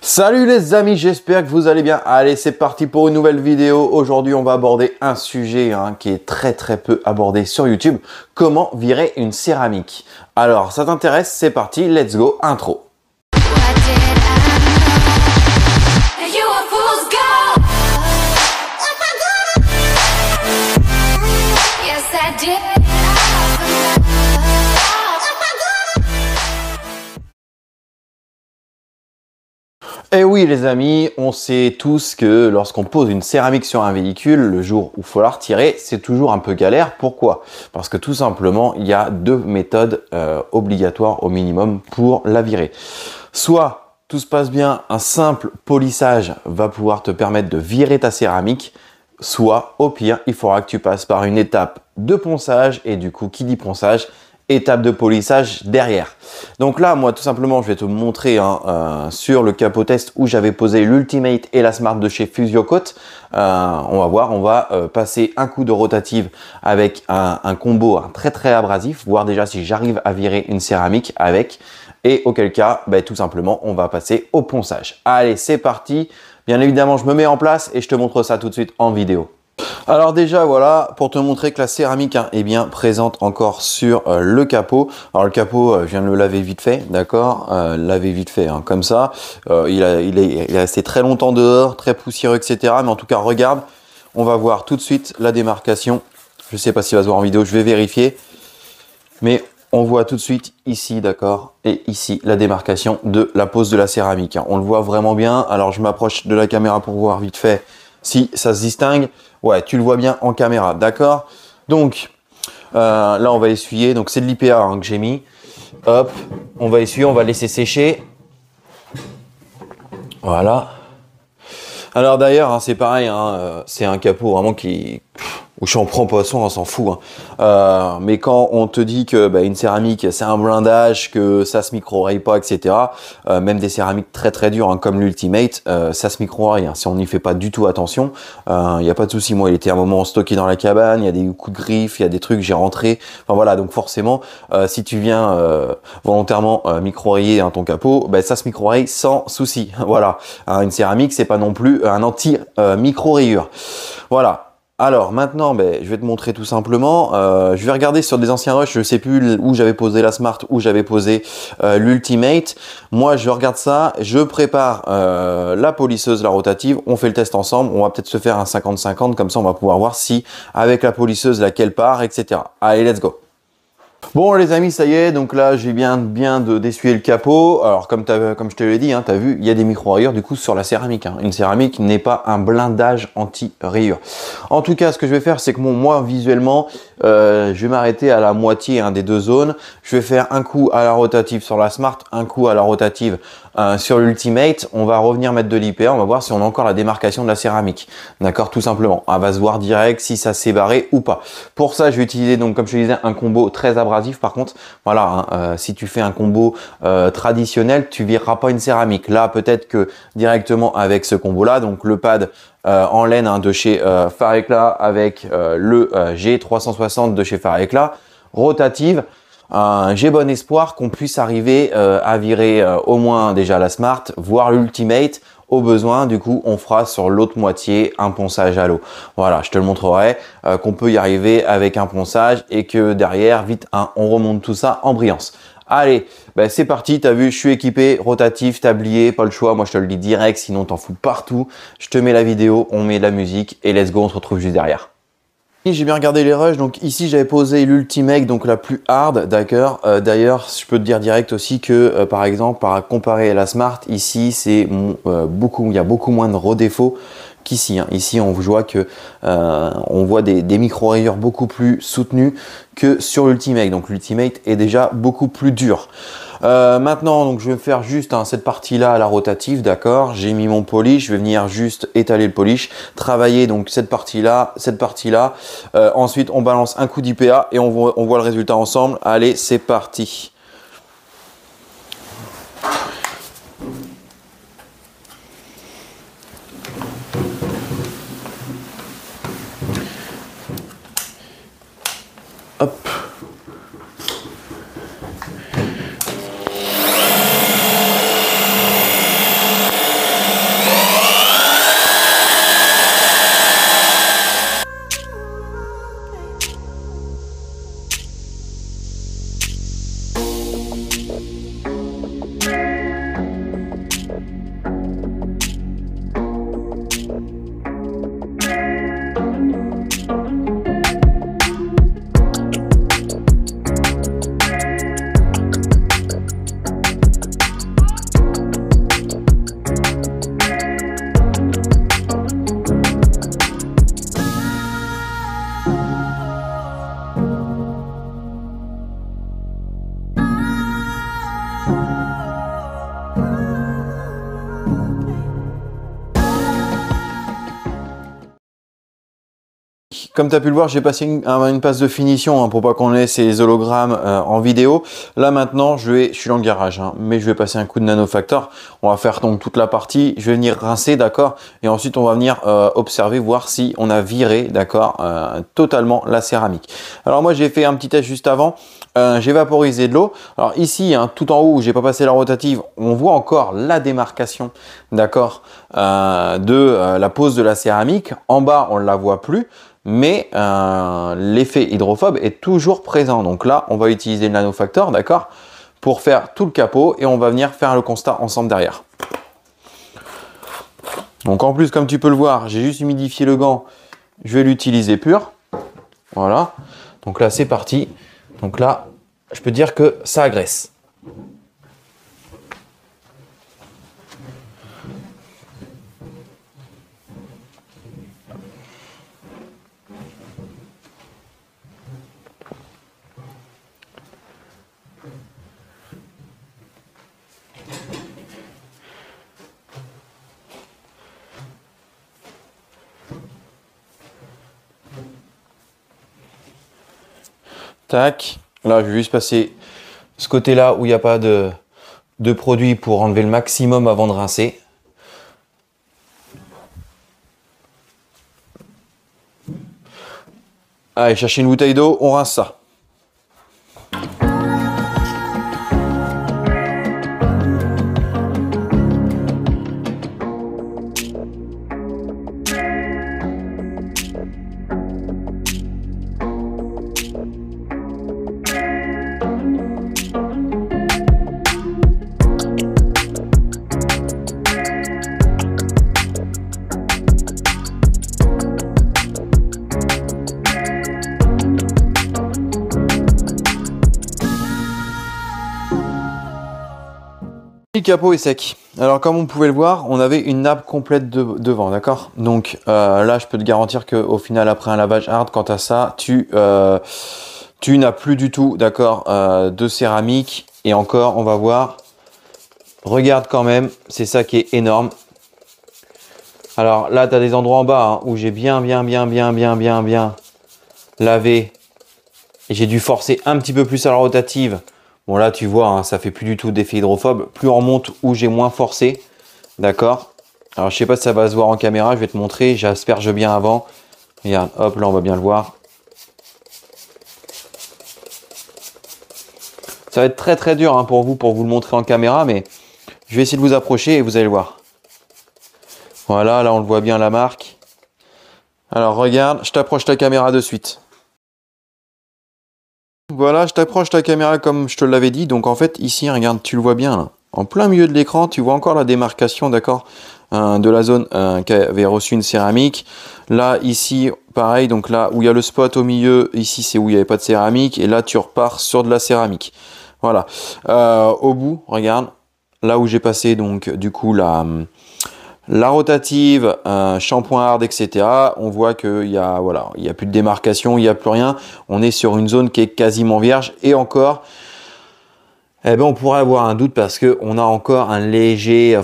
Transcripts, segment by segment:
Salut les amis, j'espère que vous allez bien. Allez, c'est parti pour une nouvelle vidéo. Aujourd'hui, on va aborder un sujet qui est très peu abordé sur YouTube. Comment virer une céramique? Alors, ça t'intéresse? C'est parti, let's go, intro. Et oui les amis, on sait tous que lorsqu'on pose une céramique sur un véhicule, le jour où il faut la retirer, c'est toujours un peu galère. Pourquoi? Parce que tout simplement, il y a deux méthodes obligatoires au minimum pour la virer. Soit tout se passe bien, un simple polissage va pouvoir te permettre de virer ta céramique, soit au pire, il faudra que tu passes par une étape de ponçage et du coup, qui dit ponçage, étape de polissage derrière. Donc là, moi, tout simplement, je vais te montrer sur le capot test où j'avais posé l'Ultimate et la Smart de chez Fusiocoat. On va voir, on va passer un coup de rotative avec un combo très abrasif, voir déjà si j'arrive à virer une céramique avec. Et auquel cas, tout simplement, on va passer au ponçage. Allez, c'est parti. Bien évidemment, je me mets en place et je te montre ça tout de suite en vidéo. Alors déjà voilà, pour te montrer que la céramique est bien présente encore sur le capot. Alors le capot, je viens de le laver vite fait, d'accord, laver vite fait comme ça. Il est resté très longtemps dehors, très poussiéreux, etc. Mais en tout cas, regarde, on va voir tout de suite la démarcation. Je ne sais pas s'il va se voir en vidéo, je vais vérifier. Mais on voit tout de suite ici, d'accord, et ici la démarcation de la pose de la céramique. On le voit vraiment bien. Alors je m'approche de la caméra pour voir vite fait si ça se distingue. Ouais, tu le vois bien en caméra, d'accord. Donc là, on va essuyer. Donc c'est de l'IPA que j'ai mis. Hop, on va essuyer, on va laisser sécher. Voilà. Alors d'ailleurs, c'est pareil, c'est un capot vraiment où je en prends poisson, on s'en fout. Mais quand on te dit que une céramique, c'est un blindage, que ça se micro-raye pas, etc. Même des céramiques très dures comme l'Ultimate, ça se micro-raye. Si on n'y fait pas du tout attention, il n'y a pas de souci. Moi, il était un moment stocké dans la cabane, il y a des coups de griffe, il y a des trucs, j'ai rentré. Enfin voilà, donc forcément, si tu viens volontairement micro-rayer ton capot, ça se micro-raye sans souci. Voilà, une céramique, c'est pas non plus un anti-micro-rayure. Voilà. Alors maintenant, je vais te montrer tout simplement. Je vais regarder sur des anciens rushs, je ne sais plus où j'avais posé la Smart, où j'avais posé l'Ultimate. Moi, je regarde ça, je prépare la polisseuse, la rotative. On fait le test ensemble. On va peut-être se faire un 50-50, comme ça on va pouvoir voir si avec la polisseuse laquelle part, etc. Allez, let's go. Bon les amis, ça y est, donc là j'ai bien d'essuyer le capot. Alors comme je te l'ai dit, tu as vu, il y a des micro-rayures du coup sur la céramique. Une céramique n'est pas un blindage anti-rayures. En tout cas, ce que je vais faire, c'est que moi visuellement, je vais m'arrêter à la moitié des deux zones. Je vais faire un coup à la rotative sur la Smart, un coup à la rotative sur l'Ultimate. On va revenir mettre de l'IPA, on va voir si on a encore la démarcation de la céramique. D'accord, tout simplement. On va se voir direct si ça s'est barré ou pas. Pour ça, je vais utiliser, donc comme je te disais, un combo très abrasif. Par contre, voilà, si tu fais un combo traditionnel, tu vireras pas une céramique. Là, peut-être que directement avec ce combo-là, donc le pad en laine de chez Far-Éclat avec le G360 de chez Far-Éclat, rotative. J'ai bon espoir qu'on puisse arriver à virer au moins déjà la Smart, voire l'Ultimate. Au besoin, du coup, on fera sur l'autre moitié un ponçage à l'eau. Voilà, je te le montrerai qu'on peut y arriver avec un ponçage et que derrière, vite, on remonte tout ça en brillance. Allez, c'est parti, t'as vu, je suis équipé, rotatif, tablier, pas le choix, moi je te le dis direct, sinon t'en fous partout. Je te mets la vidéo, on met de la musique et let's go, on se retrouve juste derrière. J'ai bien regardé les rushs, donc ici j'avais posé l'Ultimate, donc la plus hard, d'accord. D'ailleurs, je peux te dire direct aussi que par exemple, comparé à la Smart, ici c'est il y a beaucoup moins de redéfauts qu'ici. Ici on voit que on voit des micro-rayures beaucoup plus soutenues que sur l'Ultimate. Donc l'Ultimate est déjà beaucoup plus dur. Maintenant, donc je vais faire juste cette partie-là à la rotative, d'accord. J'ai mis mon polish, je vais venir juste étaler le polish, travailler donc cette partie-là. Ensuite, on balance un coup d'IPA et on voit le résultat ensemble. Allez, c'est parti. Hop. comme tu as pu le voir, j'ai passé une passe de finition hein, pour pas qu'on ait ces hologrammes en vidéo. Là maintenant, je suis dans le garage, hein, mais je vais passer un coup de nanofactor. On va faire donc toute la partie. Je vais venir rincer, d'accord, et ensuite on va venir observer, voir si on a viré, d'accord, totalement la céramique. Alors moi j'ai fait un petit test juste avant. J'ai vaporisé de l'eau. Alors ici, hein, tout en haut où j'ai pas passé la rotative, on voit encore la démarcation, d'accord, de la pose de la céramique. En bas, on ne la voit plus, mais l'effet hydrophobe est toujours présent. Donc là, on va utiliser le nanofactor, d'accord, pour faire tout le capot et on va venir faire le constat ensemble derrière. Donc en plus, comme tu peux le voir, j'ai juste humidifié le gant. Je vais l'utiliser pur. Voilà. Donc là, c'est parti. Donc là, je peux dire que ça agresse. Tac. Là, je vais juste passer ce côté-là où il n'y a pas de produit pour enlever le maximum avant de rincer. Allez, chercher une bouteille d'eau, on rince ça. Le capot est sec. Alors comme on pouvait le voir, on avait une nappe complète devant, d'accord. Donc là, je peux te garantir qu'au final, après un lavage hard, quant à ça, tu n'as plus du tout, d'accord, de céramique. Et encore, on va voir. Regarde quand même, c'est ça qui est énorme. Alors là, tu as des endroits en bas hein, où j'ai bien lavé. Et j'ai dû forcer un petit peu plus à la rotative. Bon là tu vois, hein, ça fait plus du tout d'effet hydrophobe. Plus on remonte où j'ai moins forcé. D'accord. Alors je sais pas si ça va se voir en caméra, je vais te montrer. J'asperge bien avant. Regarde, hop, là on va bien le voir. Ça va être très dur hein, pour vous le montrer en caméra, mais je vais essayer de vous approcher et vous allez le voir. Voilà, là on le voit bien la marque. Alors regarde, je t'approche la caméra de suite. Voilà, je t'approche ta caméra comme je te l'avais dit. Donc en fait, ici, regarde, tu le vois bien là. En plein milieu de l'écran, tu vois encore la démarcation, d'accord, de la zone qui avait reçu une céramique. Là, ici, pareil, donc là où il y a le spot au milieu, ici c'est où il n'y avait pas de céramique. Et là, tu repars sur de la céramique. Voilà. Au bout, regarde, là où j'ai passé donc du coup la rotative, shampoing hard, etc. On voit qu'il y a, voilà, il y a plus de démarcation, il n'y a plus rien. On est sur une zone qui est quasiment vierge. Et encore, eh ben, on pourrait avoir un doute parce qu'on a encore un léger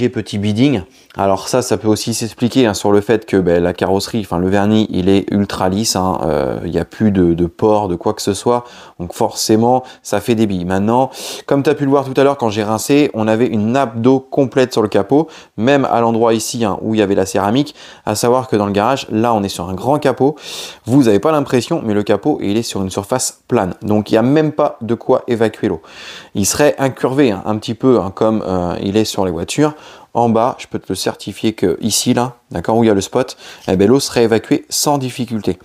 petit beading. Alors ça peut aussi s'expliquer hein, sur le fait que ben, la carrosserie, enfin le vernis, il est ultra lisse. Hein, il n'y a plus de pores, de quoi que ce soit. Donc forcément, ça fait des billes. Maintenant, comme tu as pu le voir tout à l'heure quand j'ai rincé, on avait une nappe d'eau complète sur le capot, même à l'endroit ici hein, où il y avait la céramique. À savoir que dans le garage, là on est sur un grand capot. Vous n'avez pas l'impression, mais le capot, il est sur une surface plane. Donc il n'y a même pas de quoi évacuer l'eau. Il serait incurvé hein, un petit peu hein, comme il est sur les voitures. En bas, je peux te le certifier que ici, là, d'accord, où il y a le spot, eh ben, l'eau serait évacuée sans difficulté.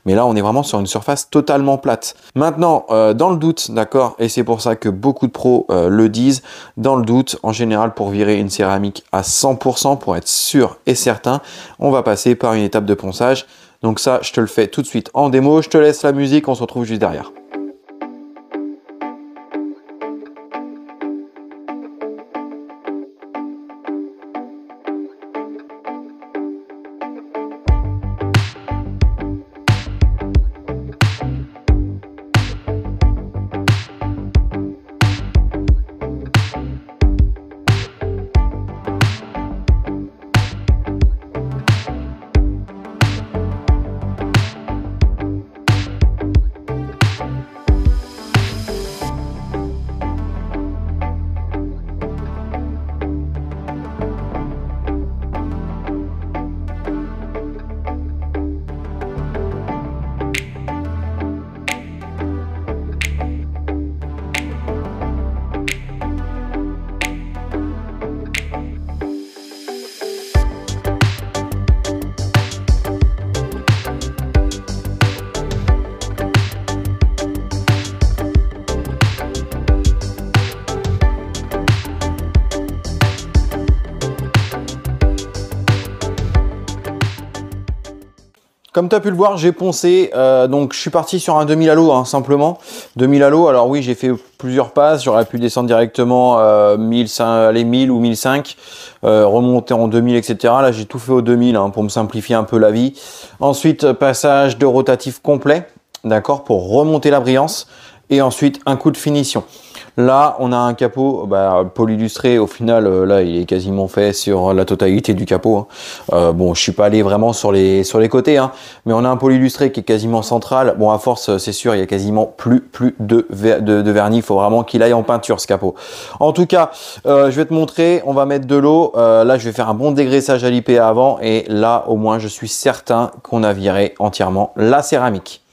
Mais là, on est vraiment sur une surface totalement plate. Maintenant, dans le doute, d'accord, et c'est pour ça que beaucoup de pros le disent, dans le doute, en général, pour virer une céramique à 100%, pour être sûr et certain, on va passer par une étape de ponçage. Donc ça, je te le fais tout de suite en démo. Je te laisse la musique, on se retrouve juste derrière. Comme tu as pu le voir, j'ai poncé, donc je suis parti sur un 2000 halo, hein, simplement. 2000 halo, alors oui, j'ai fait plusieurs passes, j'aurais pu descendre directement 1000 ou 1005, remonter en 2000, etc. Là, j'ai tout fait au 2000 hein, pour me simplifier un peu la vie. Ensuite, passage de rotatif complet, d'accord, pour remonter la brillance. Et ensuite, un coup de finition. Là, on a un capot polylustré. Au final, là, il est quasiment fait sur la totalité du capot. Hein. Bon, je suis pas allé vraiment sur les côtés, hein, mais on a un polylustré qui est quasiment central. Bon, à force, c'est sûr, il y a quasiment plus de vernis. Il faut vraiment qu'il aille en peinture, ce capot. En tout cas, je vais te montrer. On va mettre de l'eau. Là, je vais faire un bon dégraissage à l'IPA avant. Et là, au moins, je suis certain qu'on a viré entièrement la céramique.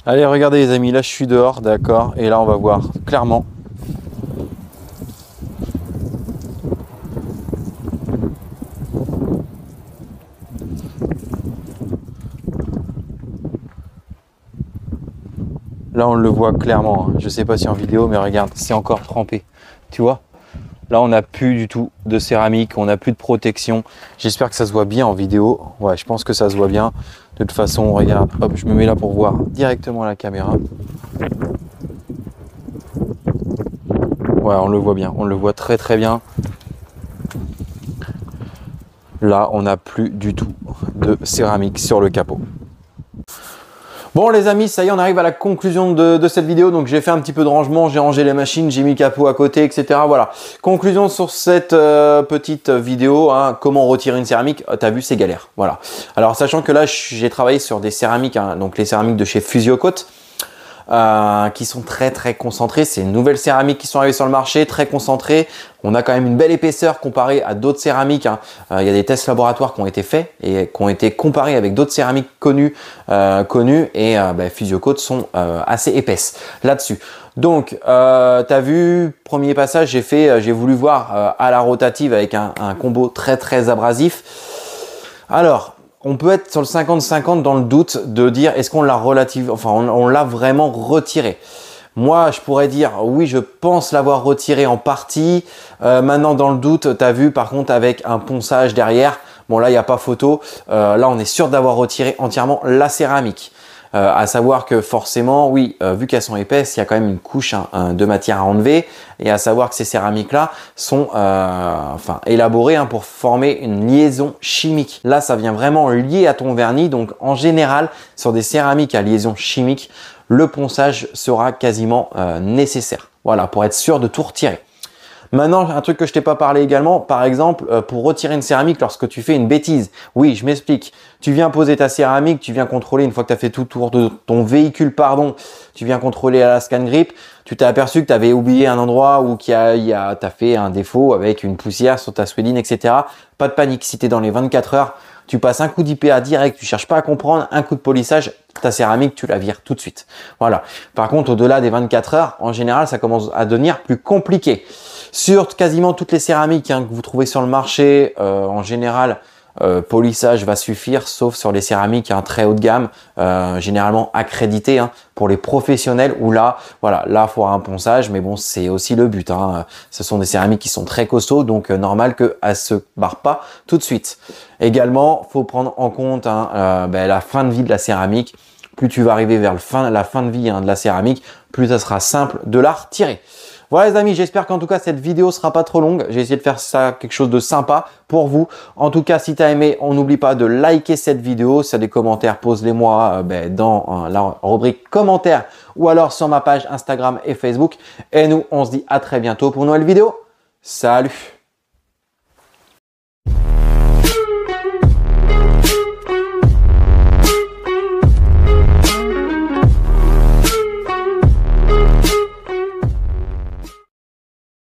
Allez, regardez les amis, là je suis dehors, d'accord, et là on va voir clairement. Là on le voit clairement, hein. Je sais pas si en vidéo, mais regarde, c'est encore trempé, tu vois. Là on n'a plus du tout de céramique, on n'a plus de protection. J'espère que ça se voit bien en vidéo. Ouais, je pense que ça se voit bien. De toute façon, regarde, hop, je me mets là pour voir directement la caméra. Ouais, on le voit bien, on le voit très très bien. Là, on n'a plus du tout de céramique sur le capot. Bon les amis, ça y est, on arrive à la conclusion de cette vidéo. Donc j'ai fait un petit peu de rangement, j'ai rangé les machines, j'ai mis le capot à côté, etc. Voilà. Conclusion sur cette petite vidéo, hein, comment retirer une céramique. T'as vu, c'est galère. Voilà. Alors sachant que là, j'ai travaillé sur des céramiques, hein, donc les céramiques de chez Fusiocoat. Qui sont très très concentrées. C'est une nouvelle céramique qui sont arrivées sur le marché, très concentrées. On a quand même une belle épaisseur comparée à d'autres céramiques. Hein. Il y a des tests laboratoires qui ont été faits et qui ont été comparés avec d'autres céramiques connues et Fusiocoat sont assez épaisses là-dessus. Donc, tu as vu, premier passage, j'ai voulu voir à la rotative avec un combo très très abrasif. Alors, on peut être sur le 50-50 dans le doute de dire est-ce qu'on l'a on l'a vraiment retiré. Moi, je pourrais dire oui, je pense l'avoir retiré en partie. Maintenant, dans le doute, tu as vu par contre avec un ponçage derrière. Bon, là, il n'y a pas photo. Là, on est sûr d'avoir retiré entièrement la céramique. À savoir que forcément, oui, vu qu'elles sont épaisses, il y a quand même une couche de matière à enlever. Et à savoir que ces céramiques-là sont élaborées pour former une liaison chimique. Là, ça vient vraiment lié à ton vernis. Donc, en général, sur des céramiques à liaison chimique, le ponçage sera quasiment nécessaire. Voilà, pour être sûr de tout retirer. Maintenant, un truc que je t'ai pas parlé également, par exemple, pour retirer une céramique lorsque tu fais une bêtise. Oui, je m'explique. Tu viens poser ta céramique, tu viens contrôler, une fois que tu as fait tout le tour de ton véhicule, tu viens contrôler à la scan grip, tu t'es aperçu que tu avais oublié un endroit où tu as fait un défaut avec une poussière sur ta swelline, etc. Pas de panique, si tu es dans les 24 heures, tu passes un coup d'IPA direct, tu cherches pas à comprendre, un coup de polissage, ta céramique, tu la vires tout de suite. Voilà. Par contre, au-delà des 24 heures, en général, ça commence à devenir plus compliqué. Sur quasiment toutes les céramiques que vous trouvez sur le marché, en général, polissage va suffire, sauf sur les céramiques très haut de gamme, généralement accréditées pour les professionnels, où là, voilà, là, il faut avoir un ponçage, mais bon, c'est aussi le but. Ce sont des céramiques qui sont très costauds, donc normal qu'elles se barrent pas tout de suite. Également, faut prendre en compte la fin de vie de la céramique. Plus tu vas arriver vers la fin de vie de la céramique, plus ça sera simple de la retirer. Voilà les amis, j'espère qu'en tout cas cette vidéo sera pas trop longue. J'ai essayé de faire ça quelque chose de sympa pour vous. En tout cas, si tu as aimé, on n'oublie pas de liker cette vidéo. Si tu as des commentaires, pose-les moi dans la rubrique commentaires ou alors sur ma page Instagram et Facebook. Et nous, on se dit à très bientôt pour une nouvelle vidéo. Salut!